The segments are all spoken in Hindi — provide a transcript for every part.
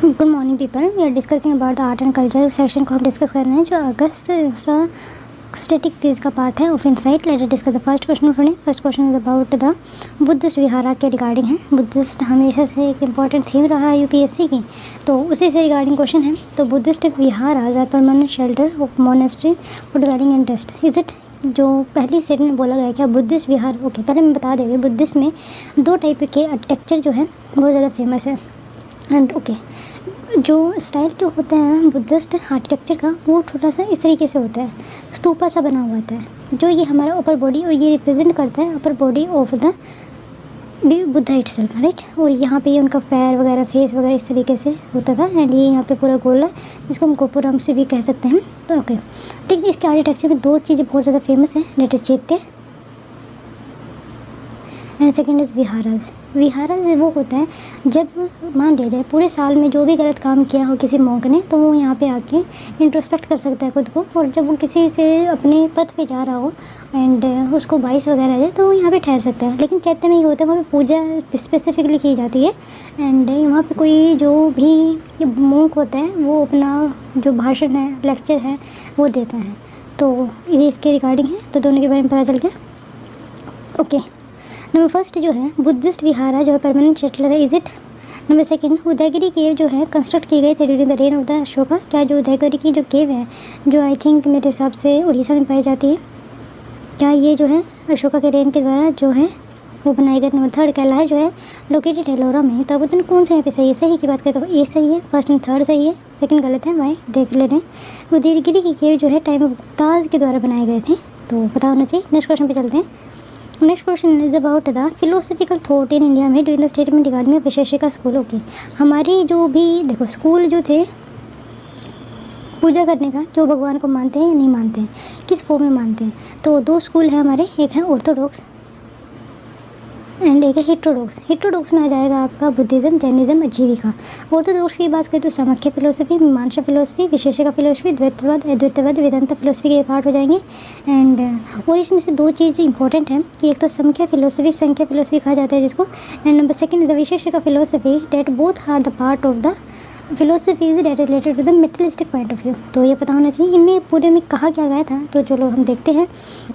Good morning people, we are discussing about the art and culture section को हम डिस्कस कर रहे हैं जो अगस्त स्टैटिक पेज का पार्ट है of Insight. Let us discuss the first question for first question is about the Buddhist vihara के रिगार्डिंग है। बुद्धिस्ट हमेशा से एक इम्पॉर्टेंट थीम रहा है यूपीएससी की, तो उसी से रिगार्डिंग क्वेश्चन है। तो Buddhist viharas are permanent shelter of monastery for guarding and test is it. जो पहली स्टेटमेंट में बोला गया क्या बुद्धिस्ट विहार, ओके पहले मैं बता देंगे बुद्धिस्ट में दो टाइप के आर्किटेक्चर जो है बहुत ज़्यादा फेमस है। एंड ओके जो स्टाइल जो होता है बुद्धिस्ट आर्किटेक्चर का वो थोड़ा सा इस तरीके से होता है, स्तूपा सा बना हुआ होता है जो ये हमारा अपर बॉडी और ये रिप्रेजेंट करता है upper body of the Buddha itself, right. और यहाँ पे ये उनका पैर वगैरह फेस वगैरह इस तरीके से होता था। एंड ये यहाँ पे पूरा गोला जिसको हम गोपुरम से भी कह सकते हैं। तो ओके लेकिन इसके आर्किटेक्चर में दो चीज़ें बहुत ज़्यादा फेमस हैं, डेट इज चैत्य and second is viharas. Viharas वो होता है जब मान लिया जाए पूरे साल में जो भी गलत काम किया हो किसी मॉन्क ने, तो वो यहाँ पे आके इंट्रोस्पेक्ट कर सकता है खुद को। और जब वो किसी से अपने पथ पे जा रहा हो एंड उसको बाइस वगैरह है तो वो यहाँ पे ठहर सकता है। लेकिन चैत्य में ये होता है वहाँ पे पूजा स्पेसिफिकली की जाती है। एंड वहाँ पे कोई जो भी मॉन्क होता है वो अपना जो भाषण है लेक्चर है वो देता है। तो ये इसके रिगार्डिंग है, तो दोनों के बारे में पता चल गया। ओके नंबर फर्स्ट जो है बुद्धिस्ट विहारा जो है परमानेंट शेल्टर है, is it. Number second Udayagiri cave जो है कंस्ट्रक्ट की गई थी during the reign of the Ashoka. क्या जो उदयगिरी की जो केव है जो आई थिंक मेरे हिसाब से उड़ीसा में पाई जाती है, क्या ये जो है अशोका के रेन के द्वारा जो है वो बनाई गई। नंबर थर्ड कैलाश जो है लोकेटेड एलोरा में, तो अब उतने कौन से यहाँ पे सही है, सही की बात करें तो ए सही है, फर्स्ट एंड थर्ड सही है, सेकंड गलत है, वाई देख लेते हैं। उदयगिरी की केव जो है टाइम ऑफ गुप्ताज के द्वारा बनाए गए थे, तो पता होना चाहिए। नेक्स्ट क्वेश्चन पे चलते हैं। Next question is about the philosophical thought in India में during the statement regarding the Vaisheshika school. Okay हमारी जो भी देखो स्कूल जो थे पूजा करने का, जो भगवान को मानते हैं या नहीं मानते हैं, किस फॉर्म में मानते हैं, तो दो स्कूल है हमारे, एक है ऑर्थोडॉक्स एंड एक है हेटेरोडॉक्स। हेटेरोडॉक्स में आ जाएगा आपका बुद्धिज़्म, जैनिज़्म, आजीविका। ऑर्थोडॉक्स की बात करें तो समाख्या फिलोसफी, मीमांसा फिलोसफी, विशेषिका फिलोसफी, द्वैतवाद, अद्वैतवाद, वेदांता फिलोसफी के पार्ट हो जाएंगे। एंड और इसमें से दो चीज़ इंपॉर्टेंट है कि एक तो संख्या फिलोसफी कहा जाता है जिसको, and number second is the Vaisheshika philosophy that both are the part of the philosophy is that related to the materialistic point of view. तो ये पता होना चाहिए इनमें पूरे में कहा क्या गया था, तो चलो हम देखते हैं।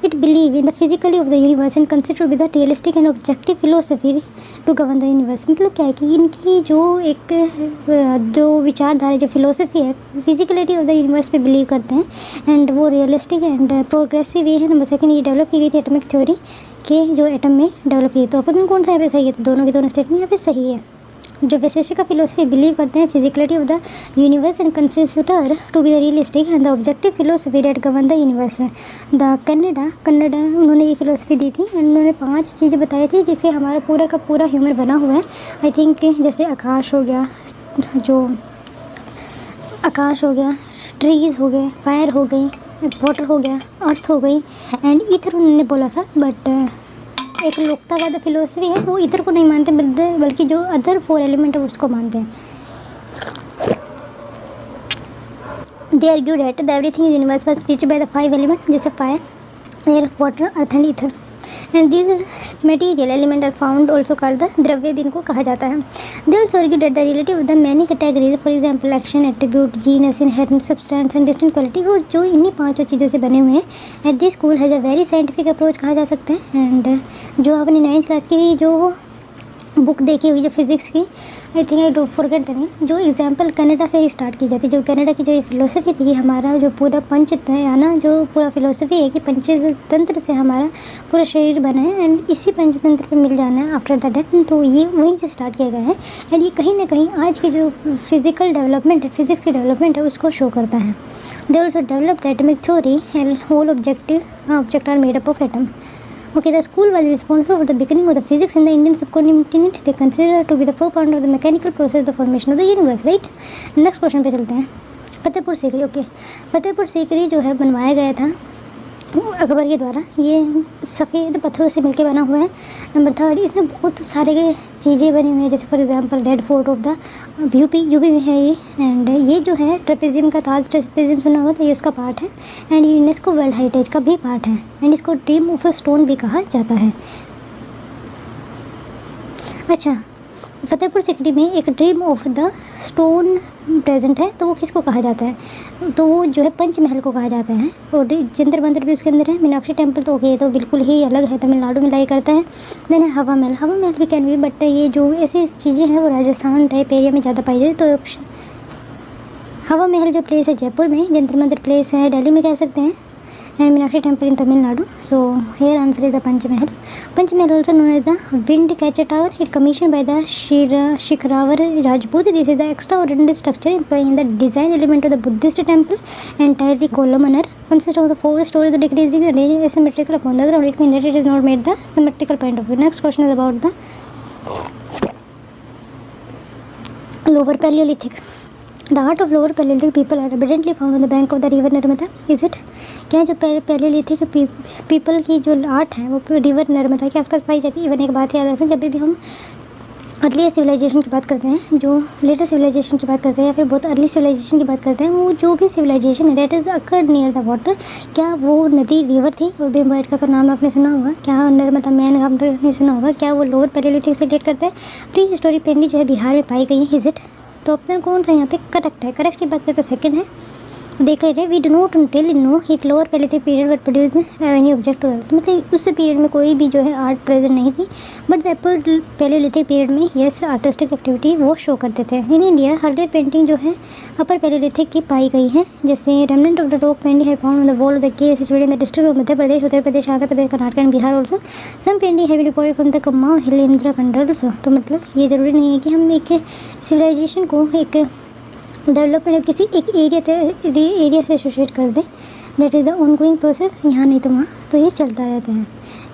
It believe in the physically of the universe and consider with the realistic and objective philosophy to govern the universe. मतलब क्या है कि इनकी जो एक जो विचारधारा जो फिलोसफी है फिजिकलिटी ऑफ द यूनिवर्स पे बिलीव करते हैं एंड वो रियलिस्टिक एंड प्रोग्रेसिव ये है। नंबर सेकंड ये डेवलप की गई थी एटॉमिक थ्योरी के जो एटम में डेवलप की, तो अपन कौन सा यहाँ पे सही है, तो दोनों के दोनों स्टेटमेंट यहाँ पे सही है। जो वैशेषिका फिलोसफी बिलीव करते हैं physicality of the universe and consider to be the realistic and the objective philosophy that govern the universe है। द कन्नडा उन्होंने ये फिलोसफी दी थी एंड उन्होंने 5 चीज़ें बताई थी जिससे हमारा पूरा का पूरा ह्यूमन बना हुआ है। आई थिंक जैसे आकाश हो गया, जो आकाश हो गया, ट्रीज़ हो गए, फायर हो गई, वाटर हो गया, अर्थ हो गई एंड ईथर उन्होंने बोला था। बट एक लोकतावाद फिलोसफी है वो इधर को नहीं मानते बल्कि जो अदर 4 एलिमेंट है उसको मानते हैं। They argue that the everything in universe was created by the 5 element जैसे fire, air, water, earth and ether and these material element are found also called the dravya भी इनको कहा जाता है। They also argue that the relative of the many categories for example action, attribute, genus, inherent substance and distinct quality वो जो इन्हीं 5 चीज़ों से बने हुए हैं। At this school has a very scientific approach कहा जा सकता है। एंड जो आपने 9th क्लास की जो बुक देखी हुई जो फिज़िक्स की, I think I don't forget the name, जो एग्जाम्पल कनाडा से ही स्टार्ट की जाती है। जो कनाडा की जो ये फिलोसफी थी हमारा जो पूरा पंचतंत्र जो पूरा फिलोसफी है कि पंचतंत्र से हमारा पूरा शरीर बना है एंड इसी पंचतंत्र पे मिल जाना है आफ्टर द डेथ, तो ये वहीं से स्टार्ट किया गया है। एंड ये कहीं ना कहीं आज की जो फिजिकल डेवलपमेंट है, फिजिक्स की डेवलपमेंट है उसको शो करता है। They also develop the atomic theory and whole object are made up of atom. Okay, the school was responsible for the beginning of the physics in the Indian subcontinent. They consider to be the forefront of the mechanical process, the formation of the universe, right? Next question पे चलते हैं। फतेहपुर सीकरी, ओके फतेहपुर सीकरी जो है बनवाया गया था अकबर के द्वारा। ये सफ़ेद पत्थरों से मिलकर बना हुआ है। नंबर थर्ड इसमें बहुत सारे चीज़ें बनी हुई हैं जैसे for example red fort of the UP में है ये। एंड ये जो है ट्रेपेजियम का ताज ट्रेपेजियम सुना हुआ था, ये उसका पार्ट है एंड यूनेस्को वर्ल्ड हेरिटेज का भी पार्ट है एंड इसको ड्रीम ऑफ अ स्टोन भी कहा जाता है। अच्छा फतेहपुर सिकरी में एक dream of the stone present है, तो वो किसको कहा जाता है? तो वो जो है पंचमहल को कहा जाता है। और जंतर मंतर भी उसके अंदर है। मीनाक्षी टेम्पल तो ओके, तो बिल्कुल ही अलग है, तमिलनाडु में लाई करता है। देन है हवा महल। हवा महल भी कैन भी, बट ये जो ऐसी चीज़ें हैं वो राजस्थान टाइप एरिया में ज़्यादा पाई जाती है। तो ऑप्शन हवा महल जो प्लेस है जयपुर में, जंतर मंतर प्लेस है दिल्ली में कह सकते हैं, and Meenakshi temple in Tamil Nadu. So here answer is the Panchmahal. Panchmahal also known as the wind catcher tower, it commission by the शिखरावर Rajput. This is the extra ordinary structure employing the design element of the Buddhist temple, entirely columnar, consists of the 4 stories decreasing arranged asymmetrical upon the ground. It means that it is not made the symmetrical point of view. Next question is about the lower Paleolithic. The art of lower Paleolithic people are abundantly found on the bank of the river Narmada. Is it? क्या जो पैलेलिथिक पीपल की जो आर्ट है वो रिवर नर्मदा के आसपास पाई जाती है। इवन एक बात याद रखें, जब भी हम अर्ली सिविलाइजेशन की बात करते हैं, जो लेटर सिविलाइजेशन की बात करते हैं या फिर बहुत अर्ली सिविलाइजेशन की बात करते हैं, वो जो भी सिविलाइजेशन है that is occurred near the water, क्या वो नदी रिवर थी? और भीमबेटका का नाम आपने सुना होगा, क्या नर्मदा मैन आपने सुना होगा, क्या वो लोअर पैलेलिथिक से रिलेट करते हैं? प्री हिस्टोरिक पेंटिंग जो है बिहार में पाई गई है। Is it? तो ऑप्शन कौन था यहाँ पे? करेक्ट है। करेक्ट की बात करें तो सेकंड है। देख रहे we do not tell know if lower palaeolithic period were produce any object. तो मतलब उस पीरियड में कोई भी जो है आर्ट प्रेजेंट नहीं थी, but the upper palaeolithic period में यस आर्टिस्टिक एक्टिविटी वो शो करते थे। इन इंडिया अर्लियर पेंटिंग जो है अपर पैलेलिथिक की पाई गई है, जैसे remnant of the rock painting है found on the wall of the cave situated in the district of Madhya Pradesh, Uttar Pradesh, Andhra Pradesh, Karnataka and Bihar also. Some painting have reported from the Kumaon hill in Uttarakhand also. तो मतलब ये ज़रूरी नहीं है कि हम एक सिविलाइजेशन को एक डेवलपमेंट किसी एक एरिया से एसोसिएट कर दें। That is the ongoing process, यहाँ नहीं तो वहाँ, तो ये चलता रहता है।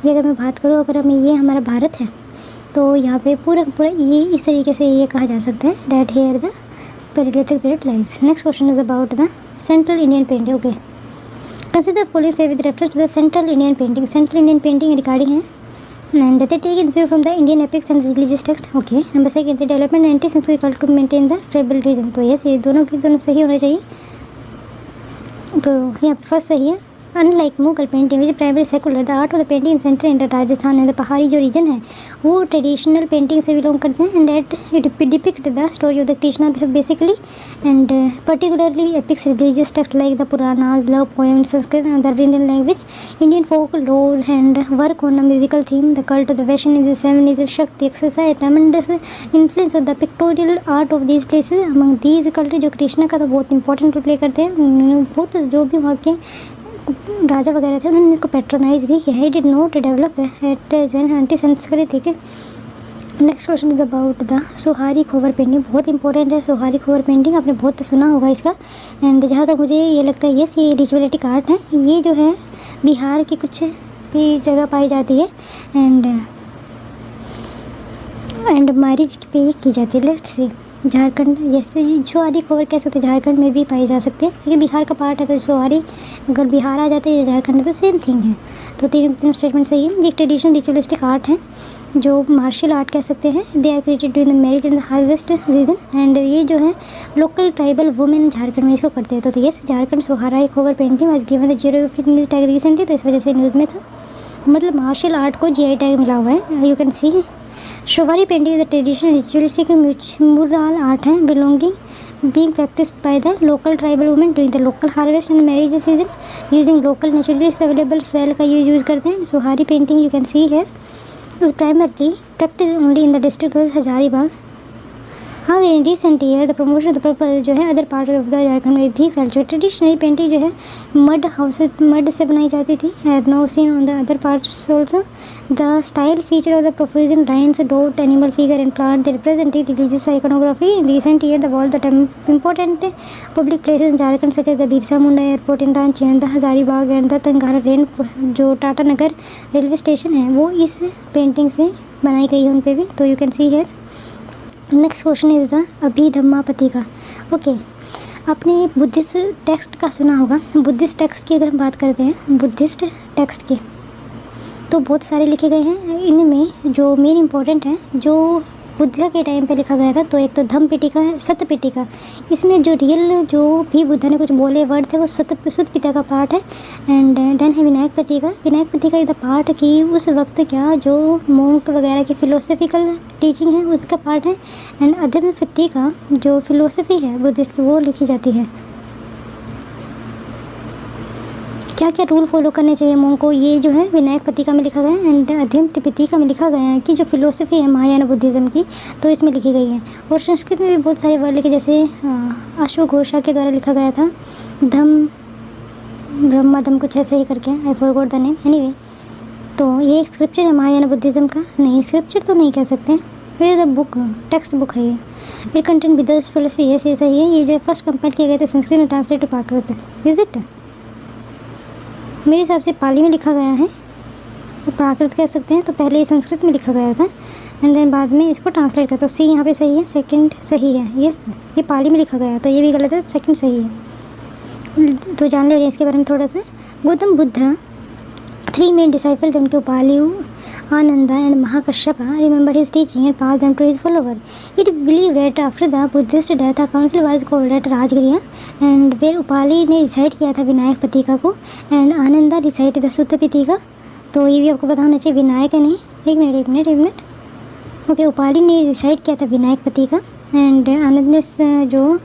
ये अगर मैं बात करूँ, अगर हमें ये हमारा भारत है तो यहाँ पे पूरा ये इस तरीके से ये कहा जा सकता है that here the palaeolithic period lies. Next question is about the central Indian painting. Okay, consider police with reference to the central Indian painting. Central Indian painting regarding है and they take influence from the Indian epics and religious text. Okay, number second, the development 19th century cult to maintain the tribal region. तो यस ये दोनों के दोनों सही होना चाहिए। तो यहाँ पे फर्स्ट सही है। Unlike Mughal painting which primary secular, the art of the painting centre in the Rajasthan and the पहाड़ी जो रीजन है वो ट्रेडिशनल पेंटिंग से बिलोंग करते हैं, and that depict the story of the Krishna basically and particularly epics religious text like the Puranas, love poems, Sanskrit and the Indian language, Indian folk lore and work on a musical theme, the cult of the Vaishnava feminism, Shakti exercise tremendous influence of the pictorial art of these places among these cult. जो कृष्णा का तो बहुत इंपॉर्टेंट रोल प्ले करते हैं, बहुत जो भी वहाँ के राजा वगैरह थे उन्होंने इसको पैट्रोनाइज भी किया है। Did not develop at an anti संस्कृति। Next question is about the Sohrai Khovar painting. बहुत इंपॉर्टेंट है सोहारी खोवर पेंटिंग, आपने बहुत सुना होगा इसका। एंड जहाँ तक मुझे ये लगता है यस ये रिचुअलिटिक आर्ट है, ये जो है बिहार की कुछ भी जगह पाई जाती है एंड मैरिज पे की जाती है। लेट्स सी झारखंड, जैसे सोहारी खोवर कह सकते हैं झारखंड में भी पाई जा सकते हैं, क्योंकि बिहार का पार्ट है तो सोहारी अगर बिहार आ जाते हैं या झारखंड में तो सेम थिंग है। तो तीनों स्टेटमेंट सही है। ये ट्रेडिशनल रिचुअलिस्टिक आर्ट है जो मार्शल आर्ट कह सकते हैं। They are created during the marriage in the harvest region, and ये जो है लोकल ट्राइबल वुमेन झारखंड में इसको करते हैं। तो यस झारखंड सोहारी खोवर पेंटिंग आज given the geographic news tag recently, तो इस वजह से न्यूज़ में था। मतलब मार्शल आर्ट को GI टैग मिला हुआ है। यू कैन सी सोहारी painting the traditional ritualistic mural art है belonging being practiced by the local tribal women during the local harvest and marriage season using local naturally available soil का यूज़ करते हैं। सोहारी पेंटिंग यू कैन सी है primarily practiced only in the district of Hazaribagh. हाँ in recent year the promotion जो है other part of the Jharkhand में भी फैल चुकी है। ट्रेडिशनली पेंटिंग जो है मड से बनाई जाती थी, have no seen on the other parts also. The style feature of the profusion lines dot animal figure and plant the represented religious iconography. In recent year the world the important public places in Jharkhand such as the Birsa Munda airport in Ranchi and the Hazaribagh and the तंगारा रेन जो टाटा नगर रेलवे स्टेशन है वो इस पेंटिंग से बनाई गई है उन पर भी। तो यू कैन सी है। नेक्स्ट क्वेश्चन इज द अभिधम्मापति का। ओके, आपने बुद्धिस्ट टेक्स्ट का सुना होगा। बुद्धिस्ट टेक्स्ट की अगर हम बात करते हैं बुद्धिस्ट टेक्स्ट की तो बहुत सारे लिखे गए हैं। इनमें जो मेन इम्पोर्टेंट है जो बुद्धा के टाइम पे लिखा गया था। तो एक तो धम्म पिटका है, सत्य पिटका। इसमें जो रियल जो भी बुद्धा ने कुछ बोले वर्ड थे वो सुत्त पिटका का पार्ट है। एंड देन है Vinayak Pitaka. Vinayak Pitaka is the part कि उस वक्त क्या जो मोंक वगैरह की फिलोसफिकल टीचिंग है उसका पार्ट है। एंड अधम्म पिटका जो फिलोसफी है बुद्धिस्ट की वो लिखी जाती है। क्या क्या रूल फॉलो करने चाहिए मोंक को, ये जो है विनायक पिटका में लिखा गया है। एंड अधम्म पिटका में लिखा गया है कि जो फिलोसफी है महायान बुद्धिज़्म की तो इसमें लिखी गई है। और संस्कृत में भी बहुत सारे वर्ड लिखे, जैसे अश्वघोषा के द्वारा लिखा गया था धम्म ब्रह्मधम कुछ ऐसे ही करके, I forgot the name anyway. तो ये एक स्क्रिप्चर है महायान बुद्धिज़्म का, नहीं स्क्रिप्चर तो नहीं कह सकते, फिर द बुक टेक्स्ट बुक है ये। इट कंटेंट बुद्धिस्ट फिलोसफी, ये सही है। ये जो फर्स्ट कंपाइल किए गए थे संस्कृत में translate to Prakrit, is it? मेरे हिसाब से पाली में लिखा गया है, वो प्राकृत कह सकते हैं। तो पहले ये संस्कृत में लिखा गया था एंड देन बाद में इसको ट्रांसलेट किया। तो सी यहाँ पे सही है, सेकंड सही है। यस, ये पाली में लिखा गया तो ये भी गलत है, सेकंड सही है। तो जान ले रहे हैं इसके बारे में थोड़ा सा। गौतम बुद्ध 3 मेन डिसाइपल थे उनके, Upali, Ananda and Mahakashyapa remember his teaching and pass them to his follower. It believe that after the Buddhist death a council was called at Rajgriha and where Upali ने रिसाइट किया था विनायक पिटका को and Ananda recite the Sutta Pitaka. तो ये भी आपको पता होना चाहिए, विनायक नहीं, एक मिनट ओके। उपालि ने रिसाइट किया था विनायक पिटका एंड आनंद ने जो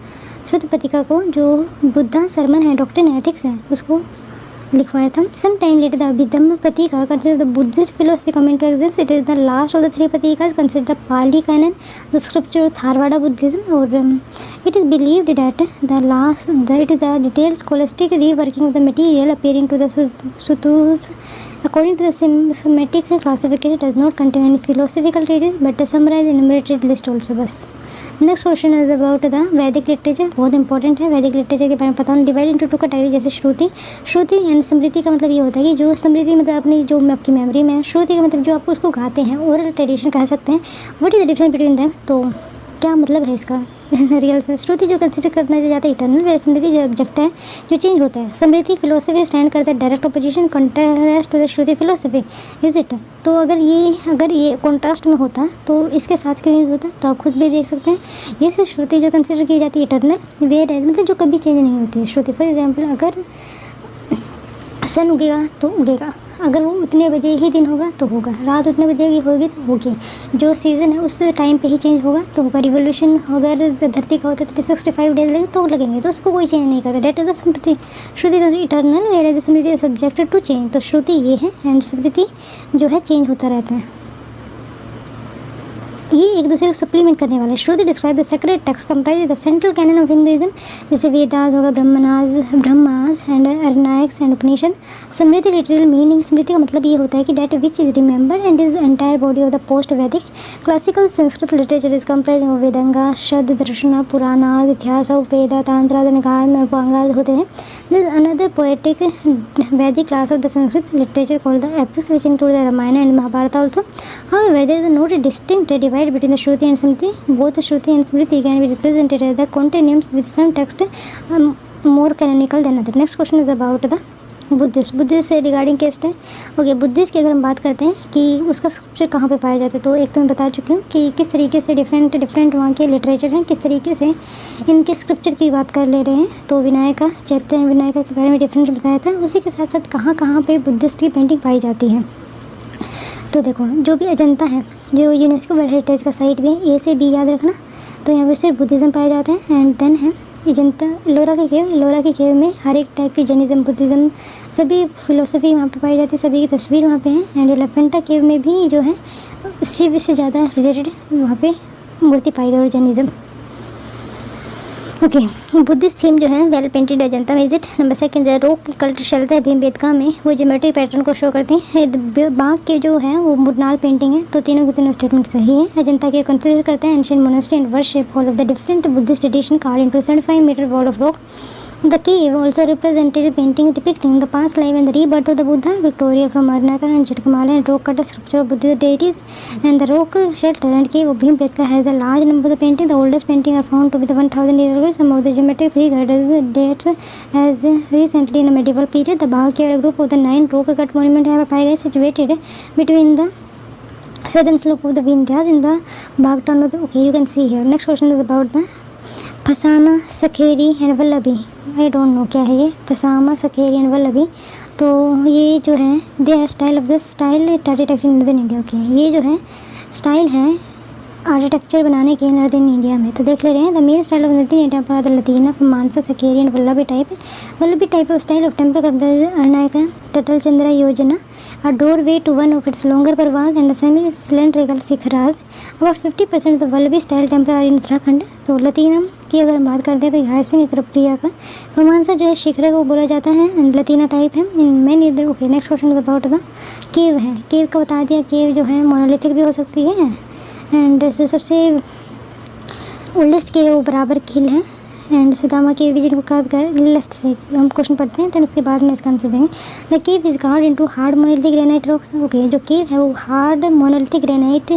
सुत्त पिटका को जो बुद्धा सरमन है, डॉक्टर एथिक्स है, उसको लिखवाया था। Some time later the Abhidhamma Pitaka consider the Buddhist philosophy coming to exist. It is the last of the 3 Pitakas consider the Pali canon the scripture of Theravada Buddhism. और it is believed that it is the detailed scholastic reworking of the material appearing to the Suttas according to the Semitic classification does not contain any philosophical treatise but summarize enumerated list also। बस next question is about the वैदिक लिटरेचर, बहुत इंपॉर्टेंट है। वैदिक लिटरेचर के बारे में पता होना। डिवाइड इंटू 2 कैटेगरी, जैसे श्रुति एंड स्मृति का मतलब ये होता है कि जो स्मृति मतलब अपनी जो आपकी मेमोरी में है, श्रुति का मतलब जो आप उसको गाते हैं, ओरल ट्रेडिशन कह सकते हैं। What is the difference between them, तो क्या मतलब है इसका रियल से? श्रुति जो कंसिडर करना जाता है इटर्नल, वेयर स्मृति जो ऑब्जेक्ट है जो चेंज होता है। स्मृति फिलोसफी स्टैंड करता है direct opposition contrast to the Shruti philosophy, is it? तो अगर ये कॉन्ट्रास्ट में होता तो इसके साथ क्यों यूज़ होता, तो आप खुद भी देख सकते हैं। ये सिर्फ श्रुति जो कंसिडर की जाती है इटर्नल, वेयर मतलब जो कभी चेंज नहीं होती है श्रुति। फॉर एग्जाम्पल अगर सन उगेगा तो उगेगा, अगर वो उतने बजे ही दिन होगा तो होगा, रात उतने बजे की होगी तो होगी, जो सीज़न है उस टाइम पे ही चेंज होगा तो होगा। रिवोल्यूशन अगर धरती का होता है तो 365 डेज लगे तो लगेंगे, तो उसको कोई चेंज नहीं करता। That is the Smriti. Shruti eternal, where is Smriti subjected to change. तो श्रुति ये है एंड स्मृति जो है चेंज होता रहता है, ये एक दूसरे को सप्लीमेंट करने वाले। Shruti describe the sacred text comprise the central canon of Hinduism, जैसे वेदास होगा, Brahmas and Aranyakas and Upanishad. Smriti literal meaning, Smriti का मतलब ये होता है कि that which is remember and is entire body of the post Vedic classical Sanskrit literature is comprising of Vedanga, शब्द, दर्शन, पुराणास, इतिहास ऑफ वेदा, तांत्रा, उपांगास होते हैं। This another poetic Vedic class of the Sanskrit literature called the epics which include the Ramayana and Mahabharata also. However there is not distinct divide between the Shruti and Smriti. Both Shruti and Smriti can be represented as the continuums with some text more canonical than other. Next question is about the Buddhist से रिगार्डिंग केस्ट है। ओके, बुद्धिस्ट की अगर हम बात करते हैं कि उसका स्क्रिप्चर कहाँ पे पाया जाता है, तो एक तो मैं बता चुकी हूँ कि किस तरीके से डिफरेंट वहाँ के लिटरेचर हैं, किस तरीके से इनके स्क्रिप्चर की बात कर ले रहे हैं। तो विनायका चैत्य विनायका के बारे में डिफरेंट बताया था। उसी के साथ साथ कहाँ पे बुद्धिस्ट की पेंटिंग पाई जाती है। तो देखो, जो भी अजंता है जो यूनेस्को वर्ल्ड हेरिटेज का साइट भी है, ए से बी याद रखना। तो यहाँ पर सिर्फ बुद्धिज़्म पाए जाते हैं। एंड देन है अजंता, एलोरा के केव में हर एक टाइप की जैनिज़्म, बुद्धिज़्म, सभी फिलोसफी वहाँ पे पाई जाती है, सभी की तस्वीर वहाँ पे है। एंड एलिफेंटा केव में भी जो है शिव से ज़्यादा रिलेटेड वहाँ पे मूर्ति पाई गई और जैनिज़्म। ओके, बुद्धिस्ट थीम जो है वेल पेंटेड अजंता में, इज इट? नंबर सेकंड, रोक कल्ट चलता है भीमबेटका में, वो ज्योमेट्रिक पैटर्न को शो करते हैं। बाघ के जो है वो मुरनाल पेंटिंग है। तो तीनों के तीनों स्टेटमेंट सही है। अजंता के कंसिडर करते हैं ancient monastery and worship hall of the different Buddhist tradition carved into 75 metre wall of rock. The cave also represented a painting depicting the past life and the rebirth of the Buddha, Victoria from Arnaka and Chitkamala, and rock cut sculpture of Buddhist deities. And the rock shelter and cave of Bhimbetka has a large number of paintings. The oldest paintings are found to be the 1000 year old. Some of the geometric figures dates as recently in a medieval period. The Bhag cave, a group of the 9 rock cut monuments have a pie situated between the southern slope of the Vindhyas in the Bhagtan of the, okay, you can see here. Next question is about the Phamsana, Shekhari and Valabhi. I don't know क्या है ये फसामा, सखेरी एंड वल्लभी. तो ये जो है the style of the style architecture in northern India. Okay, ये जो है स्टाइल है आर्किटेक्चर बनाने के नॉर्दर्न इंडिया में. तो देख ले रहे हैं the main style of northern India for the Latina Mansa, Shekhari and Valabhi type. Valabhi type of style of temple अर्नायका टटल चंद्रा योजना a doorway to one of its longer parvas and a semi-cylindrical शिखराज. About 50% of the Vallabhi style temple are in Uttarakhand. तो लतीना की अगर हम बात करते हैं तो यहाँ से प्रक्रिया का रोमांसा जो है शिखर को बोला जाता है एंड लतीना टाइप है इन मेन इधर. Okay, next question about the cave है. केव का बता दिया. केव जो है मोनोलिथिक भी हो सकती है एंड जो सबसे ओल्डेस्ट केव वो बराबर किल है एंड सुदामा केव भी जिनको कहा कर लिस्ट से हम क्वेश्चन पढ़ते हैं तो उसके बाद में इसका आंसर देंगे. The cave is carved into hard monolithic granite rocks. Okay, जो केव है वो hard monolithic granite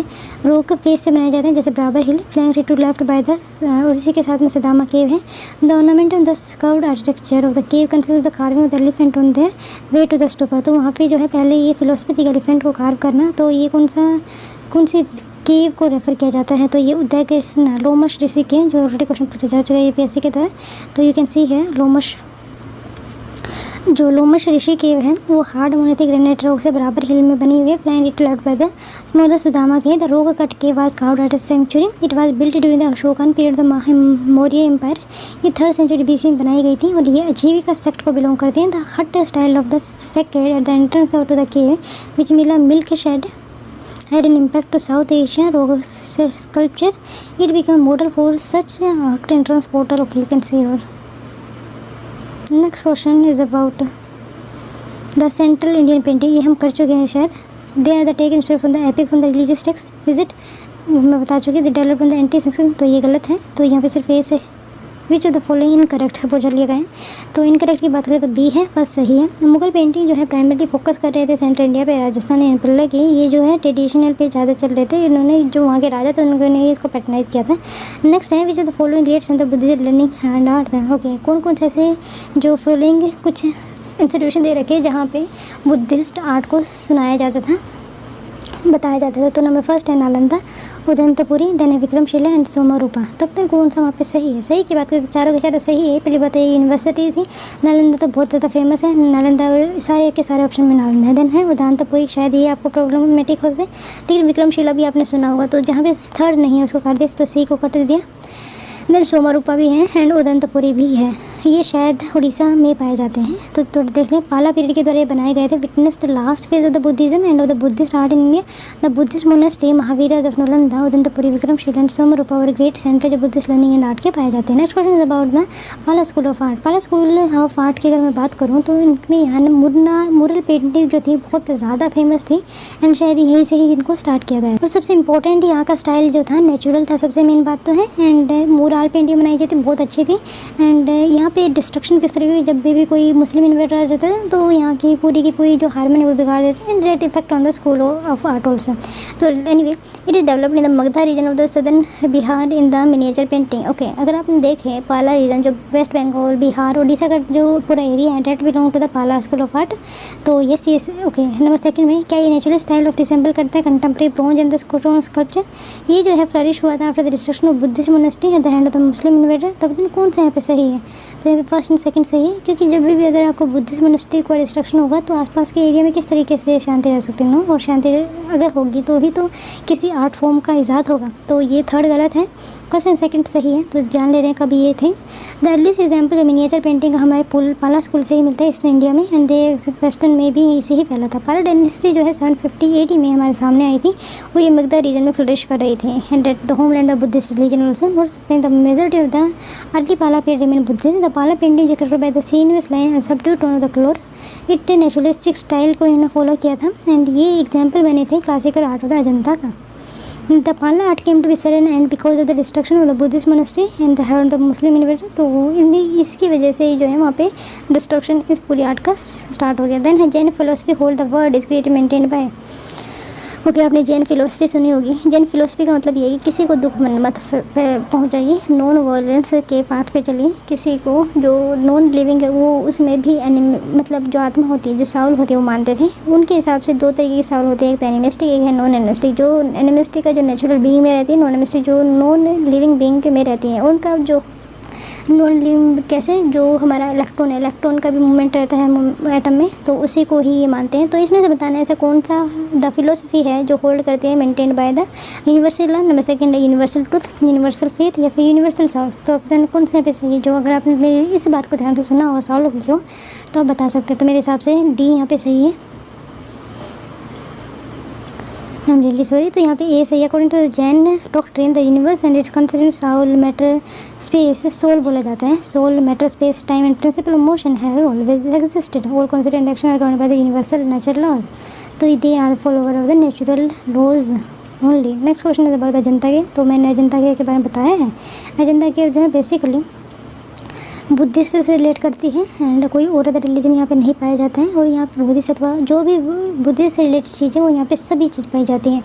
rock face से बनाए जाते हैं जैसे Barabar hill flank to left by the, और इसी के साथ में सुदामा केव है. The ornament of the curved architecture of the cave consist the carving of the elephant on their way to the stupa. तो वहाँ पे जो है पहले ये फिलोसफी थी एलिफेंट को कार्व करना. तो ये कौन सी केव को रेफ़र किया जाता है. तो ये उदय के लोमश ऋषि के जो ऑलरेडी क्वेश्चन पूछा जा चुका है यूपीएससी के तहत. तो यू कैन सी है लोमश ऋषि केव है वो हार्ड मोनोलिथिक ग्रेनाइट रॉक से बराबर हिल में बनी हुई है. Flying it left by the smaller Sudama के the rock cut cave was carved at a century. It was built during the Ashokan period the Maurya empire. ये 3rd सेंचुरी BC में बनाई गई थी और ये अजीविका सेक्ट को बिलोंग करती है. The hut style of the sect at the entrance to the cave which milk shed had an impact to South Asia rock sculpture. It became a model for such arc entrance portal. Okay, you can see here. Next question is about the Central Indian painting. ये हम कर चुके हैं शायद. They are the taken straight from the epic from the religious text. Is it? मैं बता चुकी. They developed from the anti-Sanskrit. तो ये गलत है. तो यहाँ पे सिर्फ ए से which of the following incorrect है पूछा लिया गया है. तो इनकरेक्ट की बात करें तो बी है, फर्स्ट सही है. मुगल पेंटिंग जो है प्राइमरली फोकस कर रहे थे सेंट्रल इंडिया पे, राजस्थान एंड पल्ले की. ये जो है ट्रेडिशनल पे ज़्यादा चल रहे थे. इन्होंने जो वहाँ के राजा थे उन्होंने इसको पैटर्नाइज किया था. नेक्स्ट है which of the following great centre Buddhist learning and art है. ओके, कौन से ऐसे जो फॉलोइंग कुछ इंस्टीट्यूशन दे रखे जहाँ पे बुद्धिस्ट आर्ट को सुनाया जाता था, बताया जाता था. तो नंबर फर्स्ट है नालंदा, उदंतपुरी, देन है विक्रमशिला एंड सोमारूपा. तो अब तक कौन सा वहाँ पे सही है? सही की बात करें तो चारों के चारों सही है. पहली बात है यूनिवर्सिटी थी नालंदा, तो बहुत ज़्यादा फेमस है नालंदा. सारे के सारे ऑप्शन में नालंदा है. देन है उदंतपुरी, शायद ये आपको प्रॉब्लमेटिक हो जाए, लेकिन विक्रमशिला भी आपने सुना होगा. तो जहाँ पे 3rd नहीं है उसको काट दिया, तो सी को काट दिया. देन सोमारूपा भी है एंड उदंतपुरी भी है. ये शायद उड़ीसा में पाए जाते हैं. तो देख लें पाला पीरियड के द्वारा ये बनाए गए थे. Witness the last phase of the Buddhism and of the Buddhist art in India. The Buddhist monastery Mahavir of Nalanda, Udantapuri, Vikramashila and Somarupa और ग्रेट सेंटर जो बुद्धिस्ट लर्निंग एंड आर्ट के पाए जाते हैं. Next question is about the Pala school of art. Pala school of art की अगर मैं बात करूँ तो इनमें यहाँ मुरल पेंटिंग जो थी बहुत ज़्यादा फेमस थी एंड शायद यहीं से ही इनको स्टार्ट किया गया. और सबसे इंपॉर्टेंट यहाँ का स्टाइल जो था नेचुरल था, सबसे मेन बात तो है. एंड मुराल पेंटिंग बनाई गई थी, बहुत अच्छी थी. एंड यहाँ पे डिस्ट्रक्शन किस तरह की, जब भी कोई मुस्लिम इन्वेटर आ जाता है तो यहाँ की पूरी जो हारमोनी वो बिगाड़ देते हैं. And great effect on the school of art also. तो anyway it is developed in the Magadha region of the southern Bihar in the miniature painting. Okay, अगर आपने देखें पाला रीजन जो वेस्ट बंगाल, बिहार, उड़ीसा का जो पूरा एरिया है that belong to the Pala school of art. तो यस. ओके, नंबर सेकंड में क्या ये नेचुरल स्टाइल ऑफ रिसेंबल करता है contemporary bronze and the sculpture. ये जो है फ्लरिश हुआ था after the destruction of Buddhist monastery at the hand of the Muslim invader. तब कौन सा यहाँ पे सही है? तो यहाँ पे फर्स्ट एंड सेकंड सही है, क्योंकि जब भी अगर आपको बुद्धिस्ट मोनेस्ट्री को डिस्ट्रक्शन होगा तो आसपास के एरिया में किस तरीके से शांति रह सकती है. और शांति अगर होगी तो भी तो किसी आर्ट फॉर्म का इजाद होगा. तो ये 3rd गलत है, फर्स्ट एंड सेकंड सही है. तो जान ले रहे हैं कभी ये थे. The earliest example miniature painting हमारे पाला स्कूल से ही मिलता है ईस्टर्न इंडिया में एंड वेस्टर्न में भी इसे ही फैला था. पाला डायनेस्टी जो है 750 AD में हमारे सामने आई थी. वो ये मगधा रीजन में फ्लरिश कर रही थी and at the homeland of Buddhist religion also. The majority of the early Pala period remain Buddhist. The Pala painting depicted by the sinuous line and subdued tone of the colour. It naturalistic style को इन्होंने फॉलो किया था एंड ये एग्जाम्पल बने थे classical art of the Ajanta का. The Pala art came to be sudden and because of the destruction of the Buddhist monastery and the hand of the Muslim invader. तो इसकी वजह से ही जो है वहाँ पे डिस्ट्रक्शन इस पूरी आर्ट का स्टार्ट हो गया. देन है Jain philosophy hold the word is creative maintained by. Okay, आपने जैन फिलोसफी सुनी होगी। जैन फिलोसफी का मतलब ये है कि किसी को दुख मत पहुंचाइए, नॉन वायलेंस के पाथ पे चलिए। किसी को जो नॉन लिविंग है वो उसमें भी मतलब जो आत्मा होती है, जो साउल होती है, वो मानते थे। उनके हिसाब से दो तरीके की साउल होती है, एक तो एनिमिस्टिक, एक है नॉन एनिमिस्टिक। जो एनिमिस्टिक का जो नेचुरल बीइंग में रहती है, नॉन एनिमिस्टिक जो नॉन लिविंग बीइंग में रहती है। उनका जो नॉन लिविंग कैसे, जो हमारा इलेक्ट्रॉन है, इलेक्ट्रॉन का भी मूवमेंट रहता है एटम में, तो उसी को ही ये मानते हैं। तो इसमें से बताना ऐसा कौन सा द फिलोसफी है जो होल्ड करती है maintained by the universal law, number second है यूनिवर्सल ट्रुथ, यूनिवर्सल फेथ या फिर यूनिवर्सल सॉल्व। तो आप कौन से पे सही है? जो अगर आपने मेरी इस बात को ध्यान से सुना होगा सॉल्व क्यों, तो आप बता सकते हैं। तो मेरे हिसाब से डी यहाँ पे सही है। I am really sorry. तो यहाँ पे ए सही है। According to the Jain doctrine the universe and it's considered soul matter space, soul बोला जाता है। Soul matter space time and principle of motion have always existed, all considered action are governed by the universal natural laws. तो they are follower of the natural laws only. Next question is about Ajanta के। तो मैंने अजंता के बारे में बताया है। अजंता के जो है बेसिकली बुद्धिस्ट से रिलेट करती है एंड कोई और अदर रिलीजन यहाँ पे नहीं पाया जाता है। और यहाँ पर बोधिसत्व जो भी बुद्धिस्ट से रिलेटेड चीज़ें वो यहाँ पे सभी चीज़ पाई जाती हैं।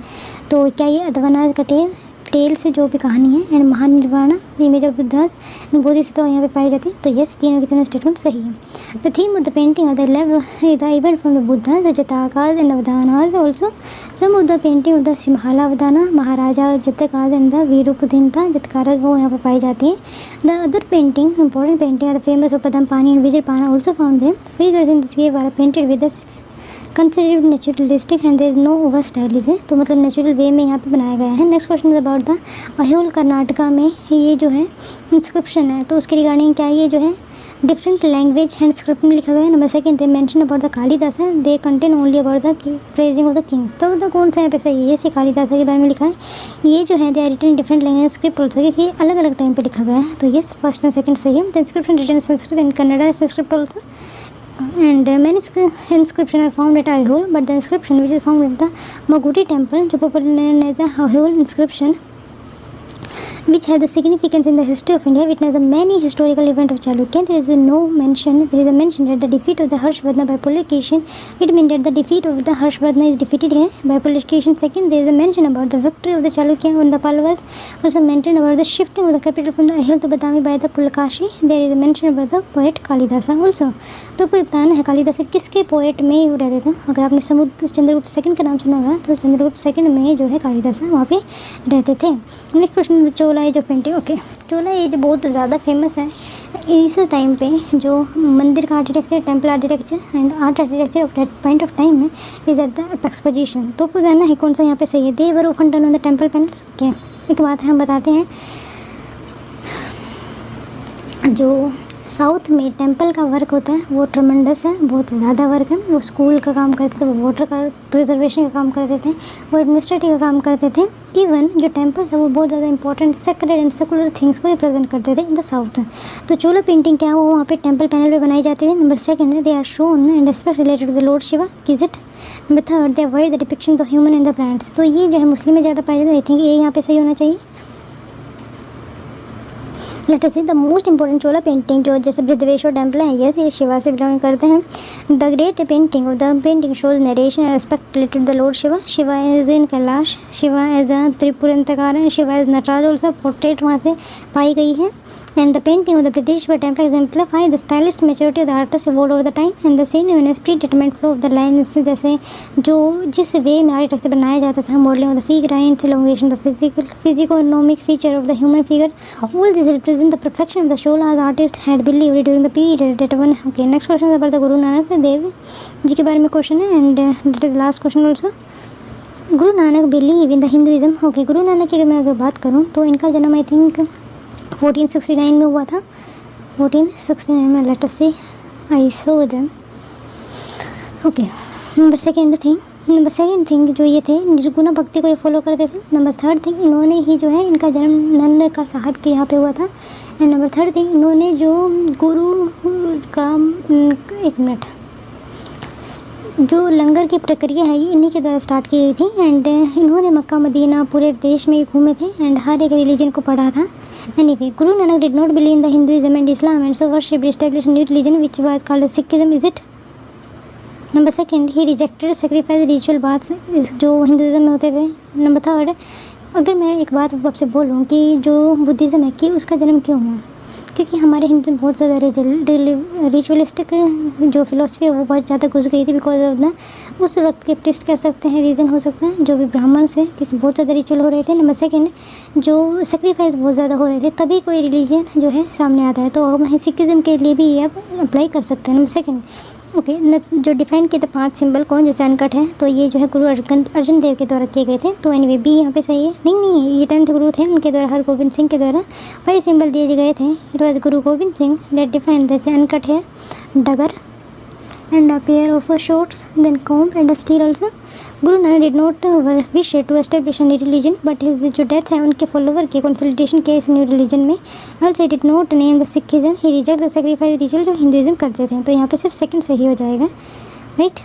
तो क्या ये अद्वैनाथ कटेल टेल से जो भी कहानी है and Mahanirvana image of Buddhas and Bodhisattva यहाँ पे पाई जाती है। तो यस, तीनों की तीनों स्टेटमेंट सही है। The theme of the painting of the leave the event from the Buddha the Jatakas and Avadanas also some of the painting of the Simhala Avadana Maharaja Jatakas and the वीरूपधिनता जतकारज वो यहाँ पर पाई जाती है। The other painting important painting are the famous of Padmapani and Vajrapani also found them figures in this are painted with the considered naturalistic and there is know over stylish है। तो मतलब नेचुरल वे में यहाँ पे बनाया गया है। Next question is about the Aihole Karnataka में ये जो है इंस्क्रिप्शन है, तो उसके रिगार्डिंग क्या ये जो है डिफरेंट लैंग्वेज एंड स्क्रिप्ट में लिखा गया है। Number second they mention about the Kalidas है, they contain only about the praising of the kings. तो मतलब कौन सा यहाँ पे सही है? ये कालिदास के बारे में लिखा है। ये जो है they are written different language script बोल सके कि अलग अलग टाइम पे लिखा गया है। तो ये फर्स्ट एंड सेकंड सही है। The inscription written Sanskrit and Kannada script also and many inscriptions are found at Aihole, but the inscription which is found at the Maguti temple, जो popularly known as the Aihole inscription, which has the significance in the history of India, witness the many historical events of Chalukya. There is no mention. There is a mention that the defeat of the Harshvardhana by Pulakeshin. It means that the defeat of the Harshvardhana is defeated here by Pulakeshin. Second, there is a mention about the victory of the Chalukya on the Pallavas. Also mentioned about the shifting of the capital from the Ahil to Badami by the Pulakashi. There is a mention about the poet Kalidasa also. तो कोई बताना है कालिदास किसके पोएट में वो रहते थे? अगर आपने समुद्र चंद्रगुप्त सेकंड का नाम सुना होगा तो चंद्रगुप्त सेकंड में जो है कालिदास वहाँ पे रहते थे। Next question Chola age of painting. Okay, Chola age बहुत ज़्यादा फेमस है इस टाइम पे। जो मंदिर का architecture, temple architecture and art architecture of that point of time में is at the apex position. तो बताना है कौन सा यहाँ पे सही है? They were often done on the temple panels. Okay, एक बात है हम बताते हैं, जो साउथ में टेंपल का वर्क होता है वो ट्रमेंडस है, बहुत ज़्यादा वर्क है। वो स्कूल का काम करते थे, वो वाटर का प्रिजर्वेशन का काम करते थे, वो एडमिनिस्ट्रेटिव का काम करते थे। इवन जो टेंपल है वो बहुत ज़्यादा important sacred and secular things को रिप्रेजेंट करते थे इन द साउथ। तो चोला पेंटिंग क्या है, वो वहाँ पे टेंपल पैनल पे बनाई जाती थी। Number second they are shown and aspect related to the lord Shiva किजिट। Number third they avoid the depiction of the human and the plants. तो ये जो है मुस्लिम में ज़्यादा पाए जाते हैं। आई थिंक ये यहाँ पे सही होना चाहिए। Late us see the most important Chola painting जो जैसे बृहदेश्वर टेम्पल है, यस ये शिवा से बिलोंग करते हैं। The great painting of the painting shows narration and respect related the lord Shiva. Shiva is in Kailash, Shiva as a Tripurantaka, Shiva is Nataraj also portrait वहाँ से पाई गई है। And the painting of the Brideshwar temple exemplify the stylist maturity of the artist evolved over the time and the seamless predetermined flow of the lines। जैसे जो जिस वे में आर्किटेक्चर बनाया जाता था, modelling of the figure and elongation of the physiognomic feature of the human figure, all this represent the perfection of the Chola as artist had believed during the period that one। Okay, next question is about the Guru Nanak Dev ji के बारे में क्वेश्चन है and that is last question also। Guru Nanak believe in the Hinduism. Okay, Guru Nanak की अगर मैं बात करूँ तो इनका जन्म आई थिंक 1469 में हुआ था। 1469 में let us see I saw them. Okay, number second thing जो ये थे निर्गुण भक्ति को ये फॉलो करते थे। नंबर थर्ड थिंग इन्होंने ही जो है इनका जन्म नंद का साहब के यहाँ पे हुआ था। एंड नंबर थर्ड थिंग इन्होंने जो गुरु का एक मिनट जो लंगर की प्रक्रिया है ये इन्हीं के द्वारा स्टार्ट की गई थी। एंड इन्होंने मक्का मदीना पूरे देश में घूमे थे एंड हर एक रिलीजन को पढ़ा था। Anyway, Guru Nanak did not believe in the Hinduism and Islam and so worshipped established a new religion which was called as Sikhism. Is it? Number second, he rejected sacrifice ritual बात जो हिंदुज़म में होते थे। नंबर थर्ड, अगर मैं एक बात आपसे बोलूँ कि जो बुद्धिज़्म है कि उसका जन्म क्यों हुआ, क्योंकि हमारे हिंदू में बहुत ज़्यादा रिचुअलिस्टिक जो फिलोसफी है वो बहुत ज़्यादा घुस गई थी बिकॉज ऑफ द उस वक्त के प्रिस्ट कह सकते हैं, रीज़न हो सकता है जो भी ब्राह्मण से, क्योंकि बहुत ज़्यादा रिचुअल हो रहे थे। नंबर सेकंड, जो सेक्रीफाइस बहुत ज़्यादा हो रहे थे, तभी कोई रिलीजन जो है सामने आता है। तो हम सिखिज़म के लिए भी ये आप अप्लाई कर सकते हैं। नंबर सेकंड, ओके, जो डिफाइन किए थे 5 सिंबल कौन, जैसे अनकट है, तो ये जो है गुरु अर्जन देव के द्वारा किए गए थे। तो एनीवे बी यहाँ पे सही है। नहीं, ये 10th गुरु थे, उनके द्वारा हरगोबिंद सिंह के द्वारा 5 सिंबल दिए गए थे। It was Guru Govind Singh date define जैसे अनकट है, डगर and a pair of shorts, then comb and a steel also. Guru Nanak did not wish to establish a new religion, but his जो डेथ है उनके फॉलोवर के कंसल्टेशन के इस न्यू रिलीजन में। also he did not name the Sikhism, he rejected the sacrifice ritual जो हिंदुज़म करते थे। तो यहाँ पे सिर्फ सेकंड सही हो जाएगा, राइट।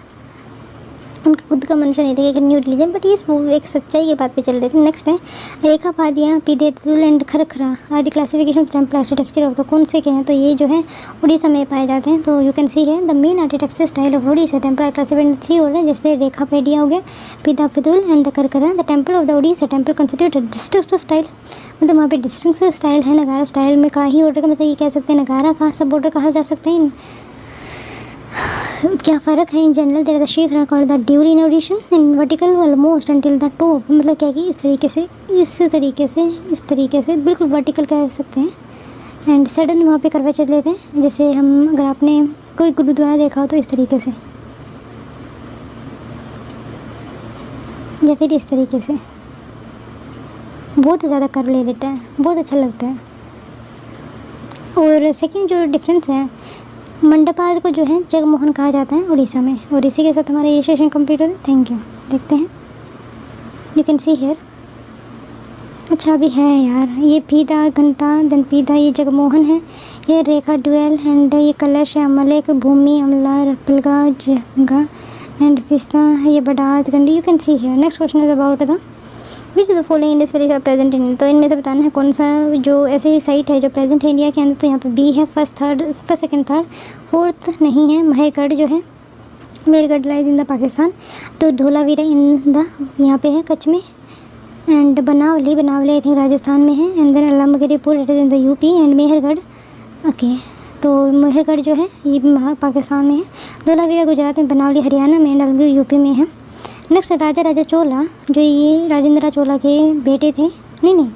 उनका खुद का मंशा नहीं था कि न्यू रिलीजन, बट ये वो एक सच्चाई की बात पे चल रहे थे। नेक्स्ट है रेखा पादिया, पीदेतुल and Khakhara are the classification of temple architecture of the कौन से के हैं, तो ये जो है उड़ीसा में पाए जाते हैं। तो यू कैन सी है the main architecture style of Orissa temple are classified in 3 order, जैसे रेखा पेडिया हो गया, पीदापिदुल and the Khakhara. The temple of the Orissa temple constitute district style, मतलब वहाँ पे डिस्ट्रिक्ट स्टाइल है, नगारा स्टाइल में का ही ऑर्डर का, मतलब ये कह सकते हैं नगारा का सब ऑर्डर कहा जा सकते हैं। क्या फ़र्क है इन जनरल देयर द शीख रॉक और the dual innovation in vertical almost until the top, मतलब क्या कि इस तरीके से बिल्कुल वर्टिकल कह सकते हैं। एंड सडन वहाँ पे करवा चल लेते हैं, जैसे हम अगर आपने कोई गुरुद्वारा देखा हो तो इस तरीके से या फिर इस तरीके से बहुत ज़्यादा कर्व ले लेता है, बहुत अच्छा लगता है। और सेकंड जो डिफरेंस है, मंडपाज को जो है जगमोहन कहा जाता है उड़ीसा में। और इसी के साथ हमारा ये सेशन कंप्लीट होता है। Thank you. देखते हैं, यू कैन सी हियर। अच्छा अभी है यार, ये पीदा घंटा, देन पीदा ये जगमोहन है, ये रेखा ड्यूएल एंड ये कलश है, अमलेक भूमि अमला रपलगा जगा एंड पिस्ता ये Badas Gandi. You can see here. Next question is about the which the following Indus valley present in, तो इनमें से बताना है कौन सा जो ऐसे साइट है जो प्रेजेंट है इंडिया के अंदर। तो यहाँ पे बी है, फर्स्ट सेकंड थर्ड, फोर्थ नहीं है। महेरगढ़ जो है, Mehrgarh lies in the Pakistan. तो धोलावीरा इन द यहाँ पे है कच्छ में। And Banawali I think Rajasthan में है। And then Alamgirpur it is in the UP and Mehrgarh okay. तो मेहरगढ़ जो है ये पाकिस्तान में है। धोलावीरा गुजरात में, बनावली हरियाणा में, एंड अल्लामगिरी यूपी में है। नेक्स्ट राजा चोला जो ये राजेंद्र चोला के बेटे थे, नहीं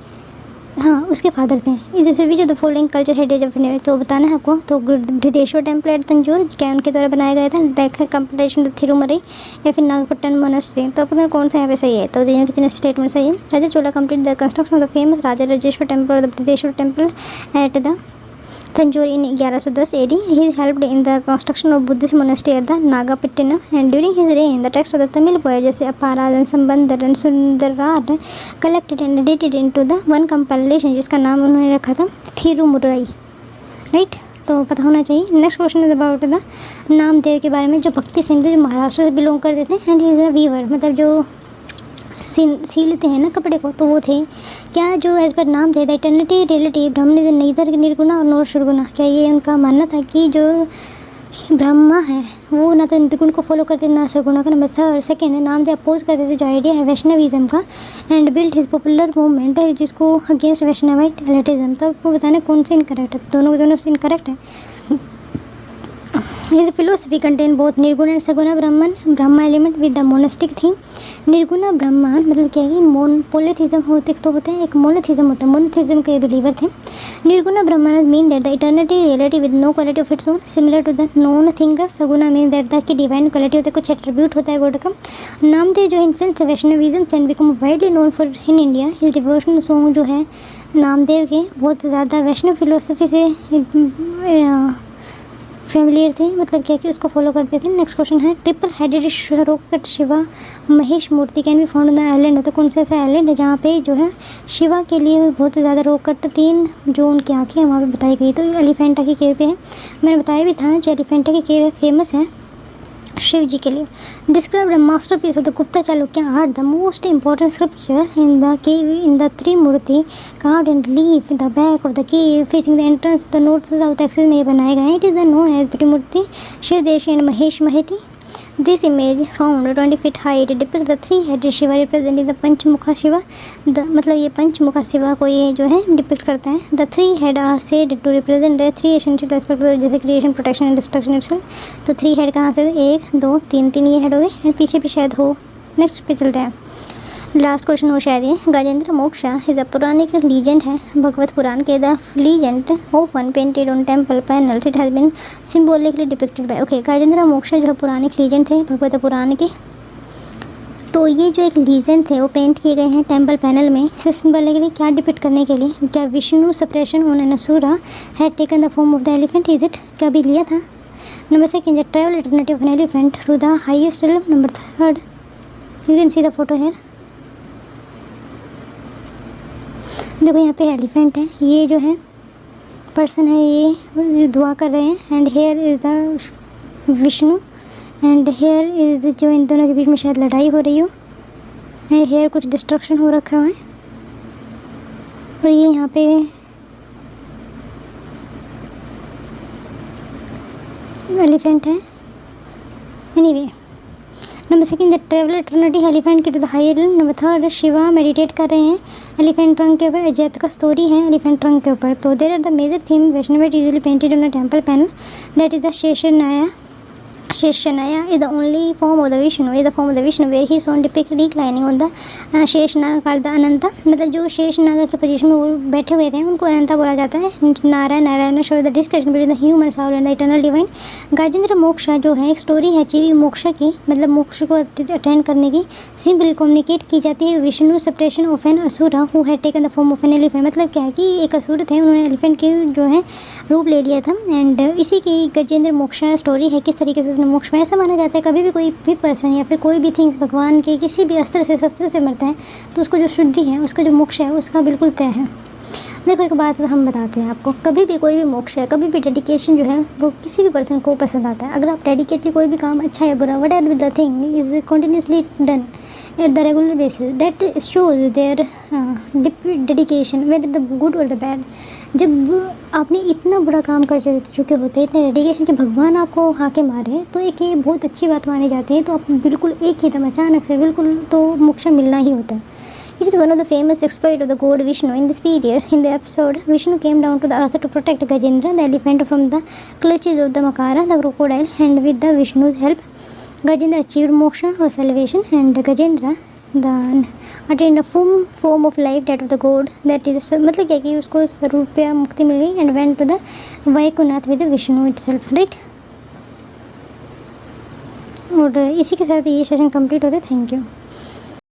हाँ उसके फादर थे। जैसे भी जो the following culture heritage of India, तो बताना है आपको। तो बृहदेश्वर टेम्पल एट तंजौर क्या उनके द्वारा बनाया गया था। देखा कंप्लीशन थिरुमरई या फिर नागपट्टनम मोनास्ट्री। तो अपना कौन सा यहाँ पे सही है, तो दोनों कितने स्टेटमेंट सही है। Raja Chola complete the construction of the famous Raja Rajeshwar temple और the Brihadeshwar temple at the Tanjore in 1110 AD. He helped in the construction of Buddhist monastery at the Nagapattinam, and during his reign, the text of the Tamil poet जैसे अपारा and संबंधर and सुंदरार collected and edited into the one compilation जिसका नाम उन्होंने रखा था थिरुमुरई, राइट। तो पता होना चाहिए। Next question is about the Namdev के बारे में, जो भक्ति सिंह थे, जो महाराष्ट्र से बिलोंग करते थे। And he is a weaver, मतलब जो सीलते हैं ना कपड़े को, तो वो थे क्या जो एज पर नाम थे the eternity relative Brahma neither Nirguna और नोर शुरगुणा। क्या ये उनका मानना था कि जो ब्रह्मा है वो ना तो निर्गुण को फॉलो करते ना सगुणा का। नंबर थर्ड सेकेंड नाम थे अपोज करते थे जो आइडिया है वैष्णविज्म का। And build his popular movement है जिसको अगेंस्ट वैष्णवाइट एलिटिज्म। तो आपको बताना कौन से इनकरेक्ट है, दोनों से इनकरेक्ट है। His philosophy contain both निर्गुण एंड सगुण ब्राह्मण Brahma element with the monastic theme. निर्गुण ब्राह्मण मतलब क्या है, पोलिथिज्म होते तो होते हैं, एक मोनोथिज्म होता है। मोनोथिज्म के बिलीवर थे। Nirgun Brahman mean that the eternity reality with no quality of its own similar to the non thinker. Saguna mean that the की डिवाइन क्वालिटी होता है, कुछ एट्रीब्यूट होता है गॉड का। नामदेव जो influence Vaishnavism and become widely known for in India. His devotional song जो है नामदेव के बहुत ज़्यादा वैष्णव फिलोसफी से फेमिलियर थे, मतलब क्या कि उसको फॉलो करते थे। नेक्स्ट क्वेश्चन है triple headed rocket Shiva Mahesh murti can be found in the island. तो कौन सा ऐसा आइलैंड है जहाँ पे जो है शिवा के लिए बहुत ज़्यादा रोकट 3 जो उनकी आँखें हैं वहाँ पे बताई गई। तो एलिफेंटा की केव पे है, मैंने बताया भी था जो एलिफेंटा की केव है फेमस है शिव जी के लिए। Describe the masterpiece of the Gupta Chalukya art the most important scripture in the cave in the Trimurti card and leaf the back of the cave facing the entrance the north south axis में ये बनाए गए हैं। It is the known as Trimurti Shiv देशी एंड महेश महती। This image found 20 feet height depicts the three-headed Shiva representing the पंचमुखा Shiva. मतलब ये पंचमुखा शिवा को ये जो है डिपिक्ट करता है। The three head are said to represent the three essential aspects जैसे creation, protection and destruction itself। तो 3 हेड कहाँ से हुए, 1 2 3 ये हेड हो गए एंड पीछे भी शायद हो। नेक्स्ट पे चलते हैं, लास्ट क्वेश्चन हो शायद ये। गजेंद्र मोक्षा इज अ पौराणिक लीजेंड है भगवत पुराण के। The legend often painted on temple panels, it has been symbolically depicted by. Okay, Gajendra Moksha जो है पौराणिक लीजेंड थे भगवत पुराण के। तो ये जो एक लीजेंड थे वो पेंट किए गए हैं टेम्पल पैनल में। इसे सिम्बॉलिकली क्या डिपिक्ट करने के लिए, क्या Vishnu suppression on an asura had taken the form of the elephant, is it, क्या भी लिया था। Number second, the travel alternative of an elephant through the highest realm. Number third, you can see the photo here. देखो यहाँ पे एलिफेंट है, ये जो है पर्सन है ये दुआ कर रहे हैं and here is the Vishnu and here is जो इन दोनों के बीच में शायद लड़ाई हो रही हो एंड हेयर कुछ डिस्ट्रक्शन हो रखा है। और ये यहाँ पे एलिफेंट है। Anyway, number second, the traveller टर्निटी एलिफेंट की to the higher. Number third, Shiva meditate कर रहे हैं एलिफेंट ट्रंक के ऊपर। जैत का स्टोरी है एलिफेंट ट्रंक के ऊपर। तो there are the major theme Vaishnav usually painted on a temple panel, that is the Sheshanaya. Sheshanaya is the only form of the Vishnu, where he is shown depicted reclining on the Sheshnaga called the Ananta। मतलब जो शेषनाग के पोजीशन में वो बैठे हुए थे उनको अनंता बोला जाता है। Narayan show the discussion between the human soul and the eternal divine. Gajendra Moksha जो है एक स्टोरी है जीवी मोक्ष की, मतलब मोक्ष को अटेंड करने की। सिंपली कम्युनिकेट की जाती है Vishnu suppression of an asura who had taken the form of an elephant. मतलब क्या है कि एक असुर थे, उन्होंने एलिफेंट के जो है रूप ले लिया था एंड इसी की गजेंद्र मोक्षा स्टोरी है। किस तरीके से उसने मोक्ष में, ऐसा माना जाता है कभी भी कोई भी पर्सन या फिर कोई भी थिंग्स भगवान के किसी भी अस्त्र से शस्त्र से मरता है तो उसको जो शुद्धि है, उसका जो मोक्ष है उसका बिल्कुल तय है। देखो एक बात हम बताते हैं आपको, कभी भी कोई भी मोक्ष है, कभी भी डेडिकेशन जो है वो किसी भी पर्सन को पसंद आता है। अगर आप डेडिकेटली कोई भी काम अच्छा या बुरा whatever the thing is continuously done at the regular basis, that shows their dedication whether the good or the bad. जब आपने इतना बड़ा काम कर चुके होते हैं, इतने डेडिकेशन कि भगवान आपको हाके मारे, तो एक ये बहुत अच्छी बात मानी जाती है। तो आप बिल्कुल एक ही दम अचानक से बिल्कुल तो मोक्ष मिलना ही होता है। It is one of the famous exploit of the god Vishnu in this period. In the episode Vishnu came down to the earth to protect Gajendra the elephant from the clutches of the makara the crocodile and with the Vishnu's help Gajendra achieved moksha और salvation and Gajendra the attend a form of life date of the god, that is मतलब क्या कि उसको स्वरूप मुक्ति मिल गई and went to the Vaikuntha with Vishnu itself, right. और इसी के साथ ये सेशन कंप्लीट होता है। Thank you.